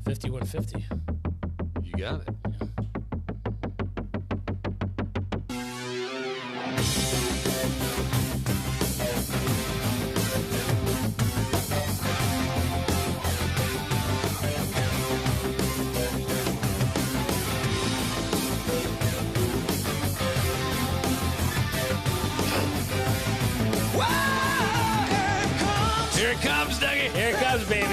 5150. You got it. Here it comes, Dougie. Here it comes, baby.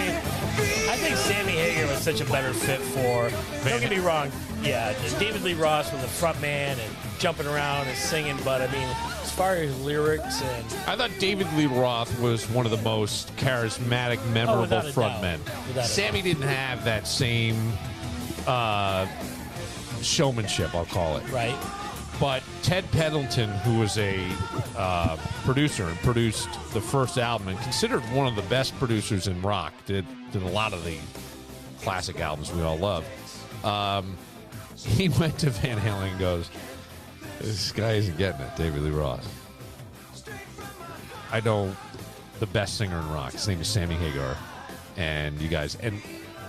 I think Sammy Hagar was such a better fit for. Don't get me wrong. Yeah, David Lee Roth was the front man and jumping around and singing. But I mean, as far as lyrics and I thought David Lee Roth was one of the most charismatic, memorable frontmen. Sammy didn't have that same showmanship, I'll call it. Right. But Ted Pendleton, who was a producer and produced the first album and considered one of the best producers in rock, did a lot of the classic albums we all love. He went to Van Halen and goes, "This guy isn't getting it, David Lee Roth. I know the best singer in rock. His name is Sammy Hagar, and you guys." And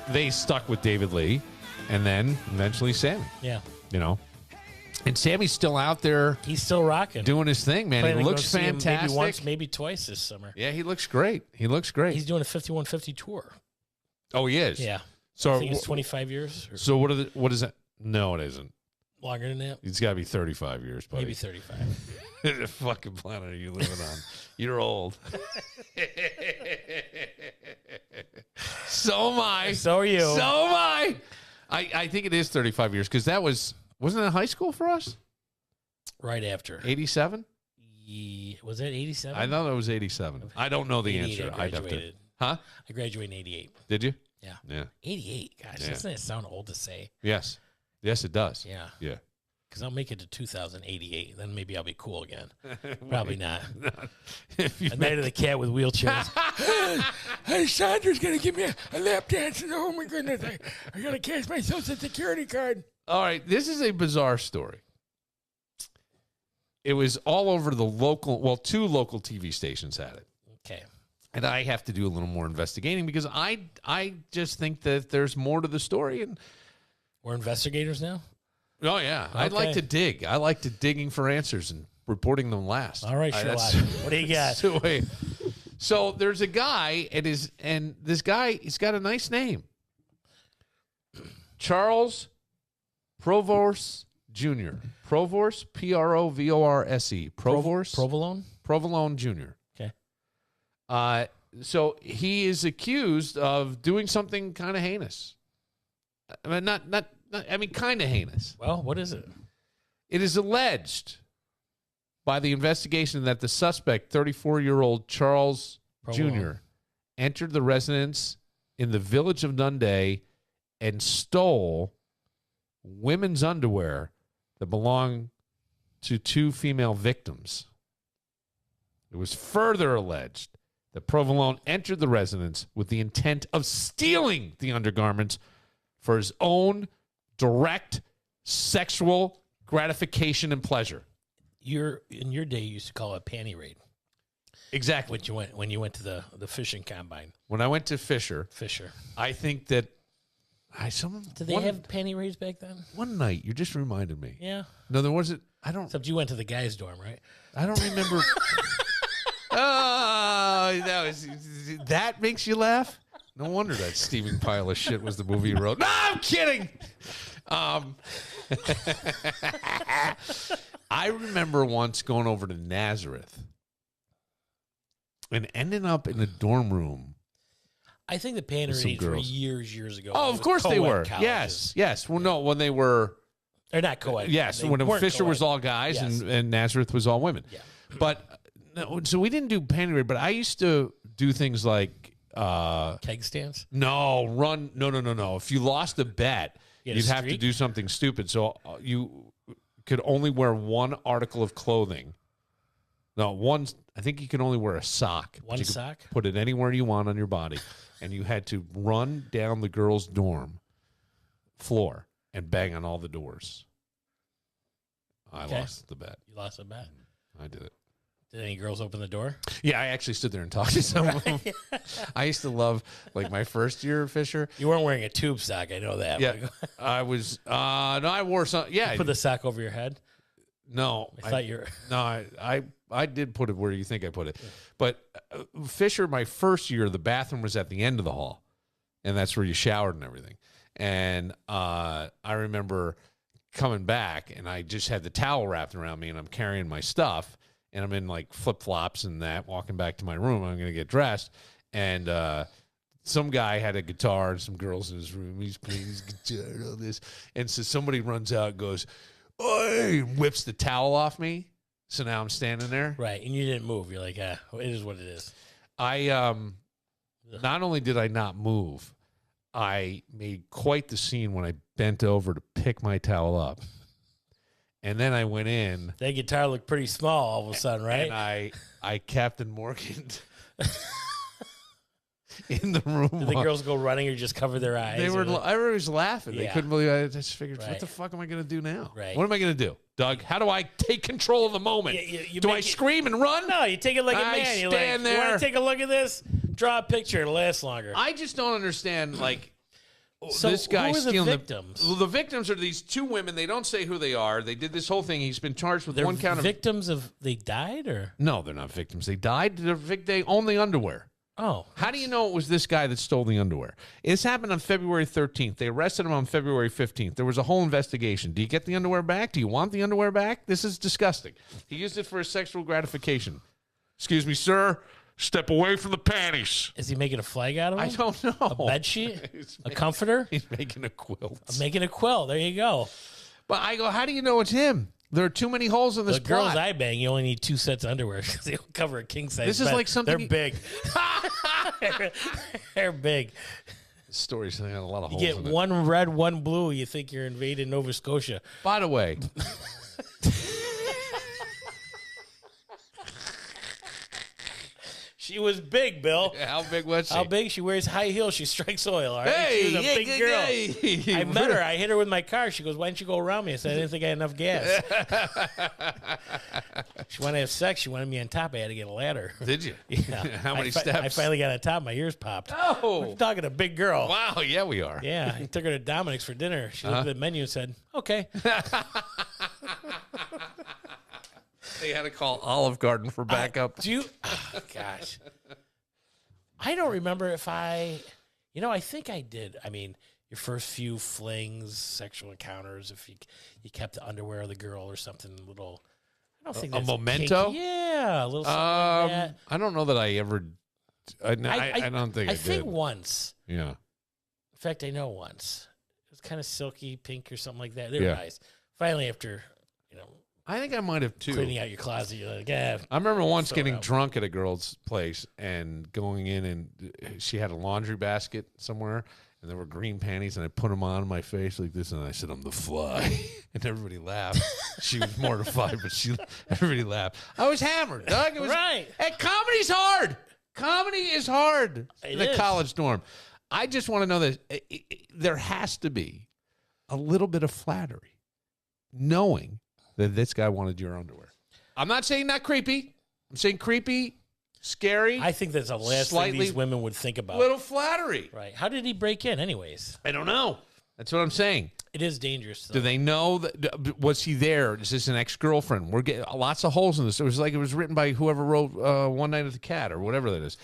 they stuck with David Lee, and then eventually Sammy. Yeah. You know. And Sammy's still out there. He's still rocking. Doing his thing, man. He looks fantastic. Maybe once, maybe twice this summer. Yeah, he looks great. He looks great. He's doing a 5150 tour. Oh, he is? Yeah. So I think it's 25 years. So what is that? No, it isn't. Longer than that? It's got to be 35 years, buddy. Maybe 35. The fucking planet are you living on? You're old. So am I. So are you. So am I. I think it is 35 years because that wasn't it high school for us? Right after. 87? Was that 87? I thought it was 87. I don't know the answer. I graduated. Huh? I graduated in 88. Did you? Yeah. Yeah. 88. Gosh, doesn't it sound old to say? Yes. Yes, it does. Yeah. Yeah. Because I'll make it to 2088. Then maybe I'll be cool again. Probably not. I'm married to the cat with wheelchairs. Hey, Sandra's going to give me a lap dance. Oh, my goodness. I got to cash my social security card. All right. This is a bizarre story. It was all over the local, two local TV stations had it. Okay. And I have to do a little more investigating because I just think that there's more to the story. And we're investigators now? Oh, yeah. Okay. I'd like to dig. I like to digging for answers and reporting them last. All right, Sherlock. What do you got? So there's a guy, and this guy, he's got a nice name. Charles Provorse Jr. Provorse, Provorse. Provorse? Provolone? Provolone Jr. Okay. So he is accused of doing something kind of heinous. I mean, kind of heinous. Well, what is it? It is alleged by the investigation that the suspect, 34-year-old Charles Jr., entered the residence in the village of Nunday and stole women's underwear that belonged to two female victims. It was further alleged that Provolone entered the residence with the intent of stealing the undergarments for his own direct sexual gratification and pleasure. In your day, you used to call it panty raid. Exactly. When you went to the fishing combine. When I went to Fisher, I think that did they have panty raids back then? One night, you just reminded me. Yeah. No, there wasn't. I don't. Except you went to the guys' dorm, right? I don't remember. Oh, that makes you laugh. No wonder that steaming pile of shit was the movie he wrote. No, I'm kidding. I remember once going over to Nazareth and ending up in a dorm room. I think the panty raids were years ago. Oh, of course they were. Colleges. Yes. Well, no, when they were. They're not co-ed. Yes, when Fisher was all guys and Nazareth was all women. Yeah. But, so we didn't do panty raid, but I used to do things like. Keg stands? No. If you lost a bet, you'd have to do something stupid. So you could only wear one article of clothing. No, I think you can only wear a sock. One sock? Put it anywhere you want on your body. And you had to run down the girls' dorm floor and bang on all the doors. I lost the bet. You lost the bet? I did it. Did any girls open the door? Yeah, I actually stood there and talked to some of them. I used to love, like, my first year of Fisher. You weren't wearing a tube sock. I know that. Yeah, I was. No, I wore some. Yeah, Put the sock over your head. no, I thought you were. No, I did put it where you think I put it, but Fisher, my first year, the bathroom was at the end of the hall, and that's where you showered and everything. And I remember coming back, and I just had the towel wrapped around me, and I'm carrying my stuff. And I'm in like flip flops and that, walking back to my room. I'm going to get dressed. And some guy had a guitar and some girls in his room. He's playing his guitar and all this. And so somebody runs out and goes, "Oi!" and whips the towel off me. So now I'm standing there. Right. And you didn't move. You're like, it is what it is. I not only did I not move, I made quite the scene when I bent over to pick my towel up. And then I went in. That guitar looked pretty small all of a sudden, right? And I Captain Morgan in the room. Did the girls go running or just cover their eyes? Everybody was laughing. They Yeah. couldn't believe it. I just figured, Right. what the fuck am I going to do now? Right. What am I going to do? Doug, how do I take control of the moment? You do make I it- scream and run? No, you take it like a I man. You're stand like, you there. want to take a look at this? Draw a picture. It'll last longer. I just don't understand, like, So this guy who are the stealing victims? The victims are these two women. They don't say who they are. They did this whole thing. He's been charged with They're one count of... victims of, they died or? No, they're not victims. They died. They own the underwear. Oh. How do you know it was this guy that stole the underwear? This happened on February 13th. They arrested him on February 15th. There was a whole investigation. Do you get the underwear back? Do you want the underwear back? This is disgusting. He used it for his sexual gratification. Excuse me, sir. Step away from the panties. Is he making a flag out of them? I don't know. A bed sheet? A comforter? He's making a quilt. I'm making a quilt. There you go. But I go, how do you know it's him? There are too many holes in this The girls plot. I bang, you only need 2 sets of underwear because they'll cover a king size. This is bed. like something They're big. They're big. This story's got a lot of You holes get in it. one red, one blue. You think you're invading Nova Scotia. By the way, She was big, Bill. how big was she? How big? She wears high heels. She strikes oil. All right. Hey, she was a big girl. hey. I met her. I hit her with my car. She goes, "Why didn't you go around me?" I said, "I didn't think I had enough gas." She wanted to have sex. She wanted me on top. I had to get a ladder. Did you? Yeah. How many steps? I finally got on top. My ears popped. Oh. I'm talking to a big girl. Wow, yeah, we are. Yeah, I took her to Dominic's for dinner. She looked at the menu and said, "Okay." They had to call Olive Garden for backup. Oh, gosh. I don't remember if I think I did. I mean, your first few flings, sexual encounters, if you kept the underwear of the girl or something little. I don't think A that's memento? kinky. Yeah, a little something like that. I don't know that I ever. I don't think I I think did. once. Yeah. In fact, I know once. It was kind of silky pink or something like that. They were Yeah. nice. Finally, after I think I might have too. cleaning out your closet, you're like, yeah. I remember once Throw it getting out. drunk at a girl's place and going in, and she had a laundry basket somewhere, and there were green panties, and I put them on my face like this, and I said, "I'm the fly," and everybody laughed. She was mortified, but everybody laughed. I was hammered, Doug. It was Right. Hey, comedy's hard. Comedy is hard in a is. college dorm. I just want to know that there has to be a little bit of flattery, knowing that this guy wanted your underwear. I'm not saying not creepy. I'm saying creepy, scary, I think that's the last thing these women would think about. little flattery. Right. How did he break in, anyways? I don't know. That's what I'm saying. It is dangerous, though. Do they know that? Was he there? Is this an ex-girlfriend? We're getting lots of holes in this. It was like it was written by whoever wrote One Night at the Cat or whatever that is.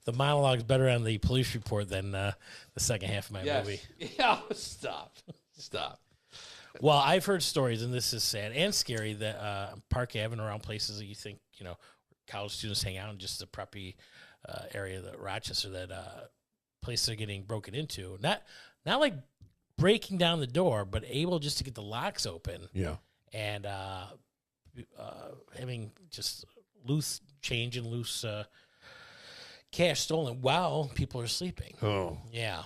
The monologue's better on the police report than the second half of my movie. Yeah, stop. Well, I've heard stories, and this is sad and scary, that Park Avenue, around places that you think, college students hang out in, just the preppy area, that Rochester, that places are getting broken into. Not like breaking down the door, but able just to get the locks open. Yeah. And having just loose change and loose cash stolen while people are sleeping. Oh. Yeah.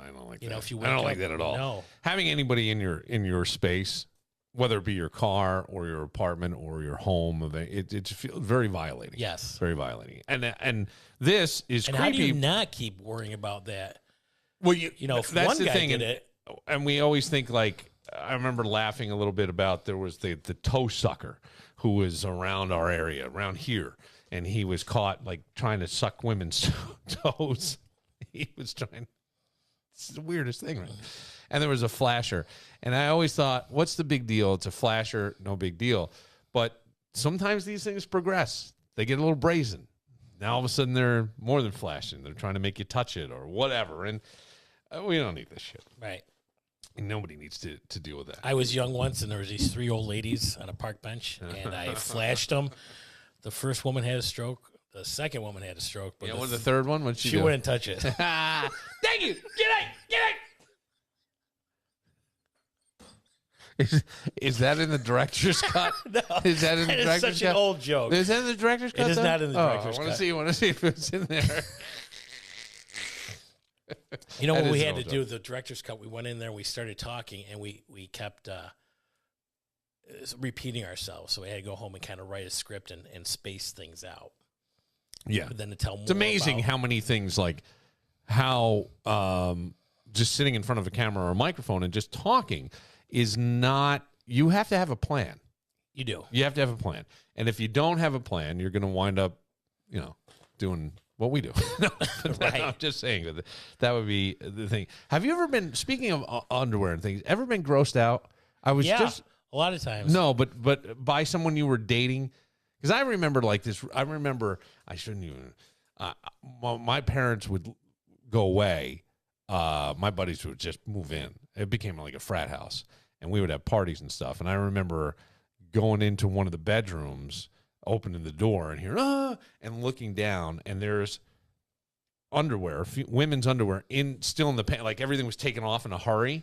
I don't like You that. know, if you I don't wake like up- that at all. no. Having anybody in your space, whether it be your car or your apartment or your home, it feels very violating. Yes. Very violating. And this is And creepy. how do you not keep worrying about that? Well, If that's one the guy thing, did it, and we always think like I remember laughing a little bit about there was the toe sucker who was around our area, around here, and he was caught like trying to suck women's toes. He was trying. It's the weirdest thing, right? And there was a flasher, and I always thought, what's the big deal? It's a flasher, no big deal. But sometimes these things progress. They get a little brazen. Now all of a sudden they're more than flashing. They're trying to make you touch it or whatever, and we don't need this shit. Right. Nobody needs to deal with that. I was young once, and there was these 3 old ladies on a park bench, and I flashed them. The first woman had a stroke. The second woman had a stroke. But What was the third one? What'd she do? wouldn't touch it. Thank you. Get out. Is that in the director's cut? No, Is that in the director's cut? It's such an old joke. Is that in the director's cut? It is not in the director's I cut. I want to see if it's in there. You know That what we is an had to old do with the director's cut? We went in there, we started talking, and we kept repeating ourselves. So we had to go home and kind of write a script and space things out. Yeah. But then to tell more It's amazing about, how many things, like how just sitting in front of a camera or a microphone and just talking is not, you have to have a plan. you do. You have to have a plan. And if you don't have a plan, you're going to wind up, doing what we do. No, Right. I'm just saying that would be the thing. Have you ever been, speaking of underwear and things, ever been grossed out? I was Yeah, just, a lot of times. no, but by someone you were dating? Because I remember like this, I shouldn't even, my parents would go away. My buddies would just move in. It became like a frat house, and we would have parties and stuff. And I remember going into one of the bedrooms, opening the door and hearing, and looking down, and there's underwear, women's underwear still in the pant. Like everything was taken off in a hurry,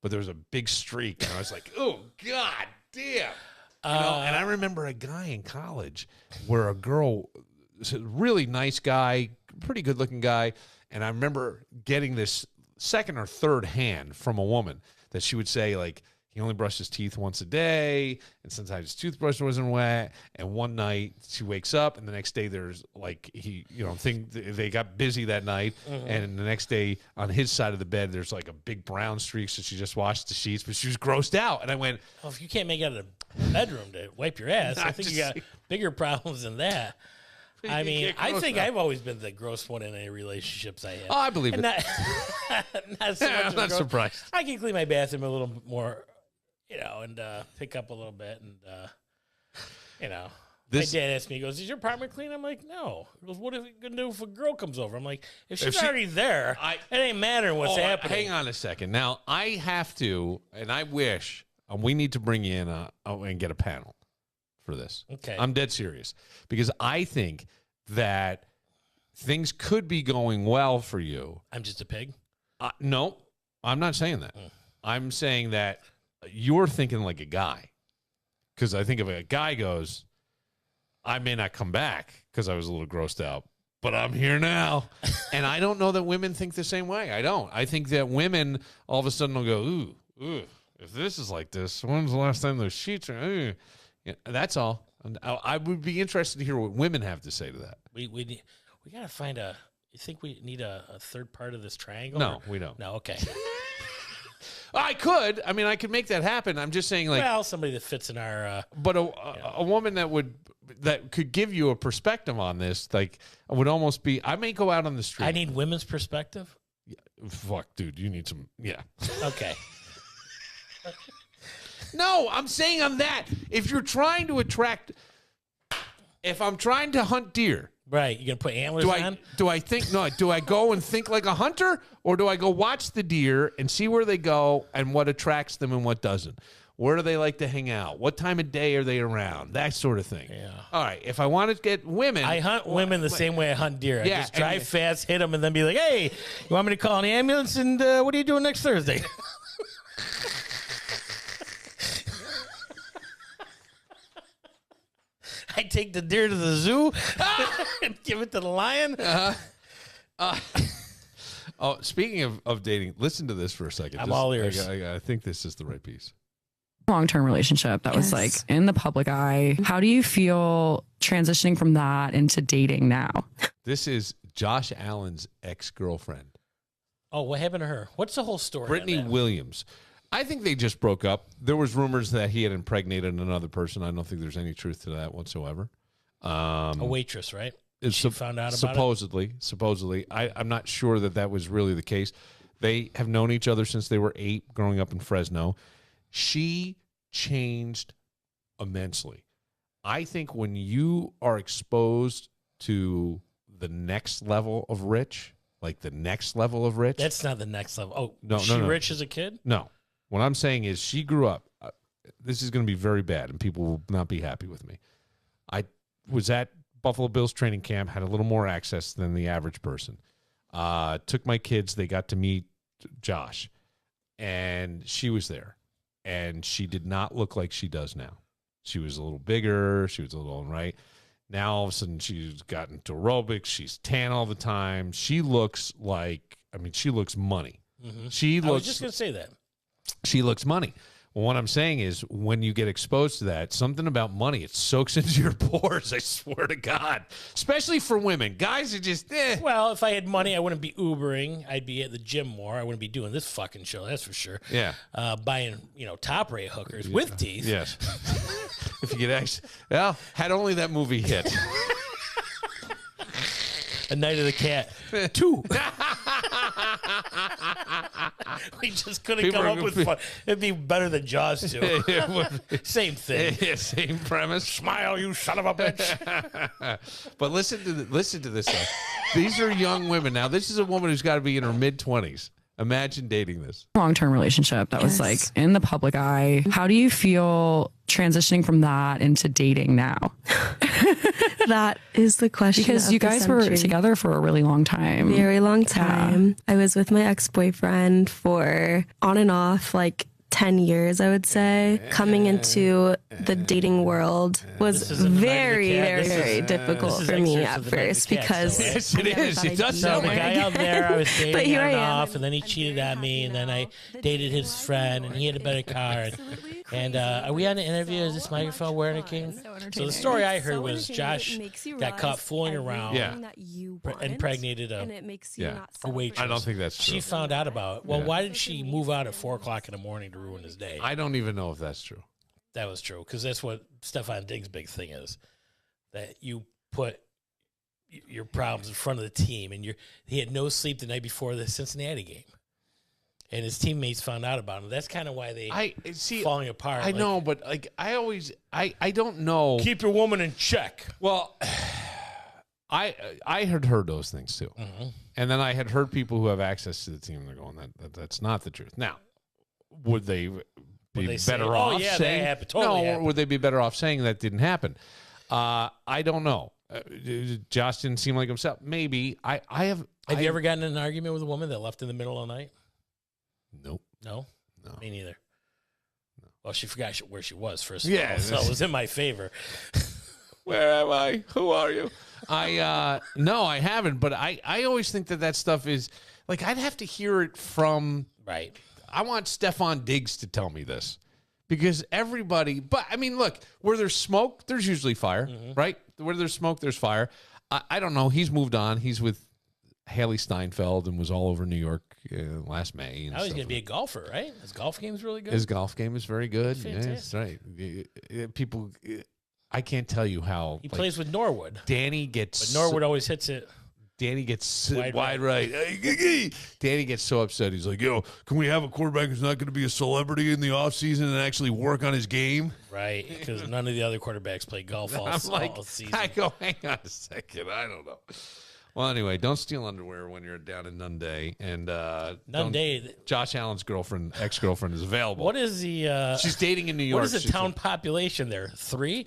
but there was a big streak, and I was like, oh God damn. And I remember a guy in college where a girl, really nice guy, pretty good looking guy, and I remember getting this second or third hand from a woman that she would say, like, he only brushed his teeth once a day, and sometimes his toothbrush wasn't wet. And one night she wakes up, and the next day there's like they got busy that night, and the next day on his side of the bed there's like a big brown streak. So she just washed the sheets, but she was grossed out. And I went, Well, if you can't make it out of the bedroom to wipe your ass, I think you got bigger problems than that. I mean, I think I've always been the gross one in any relationships I have. oh, I believe And it. not so much I'm of a not gross- surprised. I can clean my bathroom a little more, and pick up a little bit, and my dad asked me, he goes, "Is your apartment clean?" I'm like, "No." He goes, "What are you gonna do if a girl comes over?" I'm like, "If she's already there, it ain't mattering what's happening." Hang on a second. Now I have to, and I wish we need to bring you in and get a panel for this. Okay. I'm dead serious, because I think that things could be going well for you. I'm just a pig. No, I'm not saying that. I'm saying that you're thinking like a guy, because I think if a guy goes, I may not come back because I was a little grossed out, but I'm here now. And I don't know that women think the same way. I don't. I think that women all of a sudden will go, ooh, if this is like this, when's the last time those sheets are, ooh. Yeah, that's all. And I would be interested to hear what women have to say to that. We got to find a. You think we need a third part of this triangle? No, we don't. No, okay. I could. I mean, I could make that happen. I'm just saying, like, Well, somebody that fits in our. but a woman that could give you a perspective on this, like, would almost be. I may go out on the street. I need women's perspective. Fuck, dude, you need some. Yeah. Okay. No, I'm saying on that. If you're trying to attract, if I'm trying to hunt deer, Right. You gonna put antlers on? do I go and think like a hunter, or do I go watch the deer and see where they go and what attracts them and what doesn't? Where do they like to hang out? What time of day are they around? That sort of thing. Yeah. All right. If I want to get women, I hunt women the same way I hunt deer. I Yeah, just drive and- fast, hit them, and then be like, "Hey, you want me to call an ambulance? And what are you doing next Thursday?" I take the deer to the zoo and give it to the lion. Oh, speaking of dating, listen to this for a second. I'm all ears. I think this is the right piece. Long-term relationship that was like in the public eye. How do you feel transitioning from that into dating now? This is Josh Allen's ex-girlfriend, Oh, what happened to her? What's the whole story? on Brittany that? Williams. I think they just broke up. There was rumors that he had impregnated another person. I don't think there's any truth to that whatsoever. A waitress, right? She found out about Supposedly. I'm not sure that was really the case. They have known each other since they were 8, growing up in Fresno. She changed immensely. I think when you are exposed to the next level of rich, like the next level of rich. That's not the next level. Oh, no, was she rich as a kid? No. What I'm saying is she grew up. This is going to be very bad, and people will not be happy with me. I was at Buffalo Bills training camp, had a little more access than the average person. Took my kids. They got to meet Josh, and she was there, and she did not look like she does now. She was a little bigger. She was a little right. Now all of a sudden she's gotten to aerobics. She's tan all the time. She looks like, she looks money. Mm-hmm. I was just going to say that. She looks money. Well, what I'm saying is when you get exposed to that, something about money, it soaks into your pores, I swear to God. Especially for women. Guys are just, Well, if I had money, I wouldn't be Ubering. I'd be at the gym more. I wouldn't be doing this fucking show, that's for sure. Yeah. Buying, top-rate hookers with teeth. Yes. If you could actually, had only that movie hit. A Night of the Cat 2. We just couldn't come up with fun. It'd be better than Jaws 2. Same thing. Yeah, same premise. Smile, you son of a bitch. But listen to this stuff. These are young women. Now, this is a woman who's got to be in her mid-20s. Imagine dating this. Long-term relationship that was like in the public eye. How do you feel transitioning from that into dating now? That is the question. Because you guys were together for a really long time. Very long time. Yeah. I was with my ex-boyfriend for on and off like 10 years, I would say. Coming into the dating world was very, very, very difficult for me at first because yes, it is. It does sound the like guy out there I was dating but here on I and am. off, and then he cheated on me, and then I dated his friend, and he had a better car. And are we on the interview? Is this microphone wearing a king? So the story I heard was Josh got caught fooling around, impregnated a waitress. I don't think that's true. She found out about it. Well, why did she move out at 4 o'clock in the morning to ruin his day? I don't even know if that's true. That was true, because that's what Stefan Diggs' big thing is, that you put your problems in front of the team, and he had no sleep the night before the Cincinnati game. And his teammates found out about him. That's kind of why they falling apart. I know, but I don't know. Keep your woman in check. Well, I had heard those things too, and then I had heard people who have access to the team. They're going that's not the truth. Now, would they be better off saying that happened? Totally happened. Or would they be better off saying that didn't happen? I don't know. Josh didn't seem like himself. Maybe I have. Have you ever gotten in an argument with a woman that left in the middle of the night? Nope. No? No. Me neither. No. Well, she forgot where she was, first of all, so it was in my favor. Where am I? Who are you? No, I haven't, but I always think that stuff is, like, I'd have to hear it from... Right. I want Stefan Diggs to tell me this, because everybody... But, look, where there's smoke, there's usually fire, right? Where there's smoke, there's fire. I don't know. He's moved on. He's with Haley Steinfeld and was all over New York last May. Now he's going to be a golfer, right? His golf game's really good. His golf game is very good. Fantastic. Yes, right. People, I can't tell you how he plays with Norwood. Danny gets, but Norwood always hits it. Danny gets wide right. Danny gets so upset. He's like, "Yo, can we have a quarterback who's not going to be a celebrity in the offseason and actually work on his game?" Right, because none of the other quarterbacks play golf all season. I go, hang on a second. I don't know. Well, anyway, don't steal underwear when you're down in Nunday. And Josh Allen's ex-girlfriend is available. What is the... she's dating in New York. What is the town population there? 3?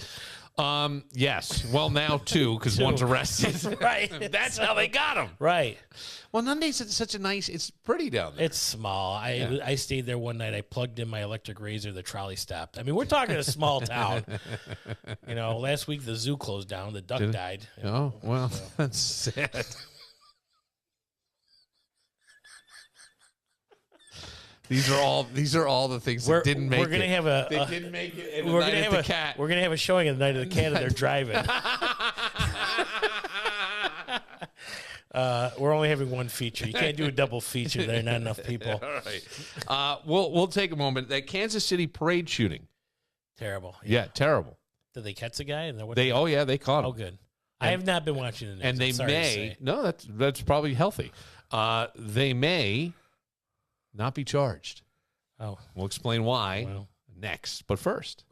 Yes. Well, now 2, because one's arrested. Right. That's how they got him. Right. Well, Nunday's such a nice... It's pretty down there. It's small. I stayed there one night. I plugged in my electric razor. The trolley stopped. We're talking a small town. Last week the zoo closed down. The duck died. Oh, well, that's sad. These are all the things that didn't make it. We're gonna have a. They didn't make it. We're gonna have a showing of the Night of the Cat, and they're driving. We're only having one feature. You can't do a double feature. There are not enough people. All right. We'll take a moment. That Kansas City parade shooting. Terrible. Yeah, terrible. Did they catch the guy? And they caught him. Oh, good. I have not been watching the news. And they may. No, that's probably healthy. They may not be charged. Oh. We'll explain why next. But first.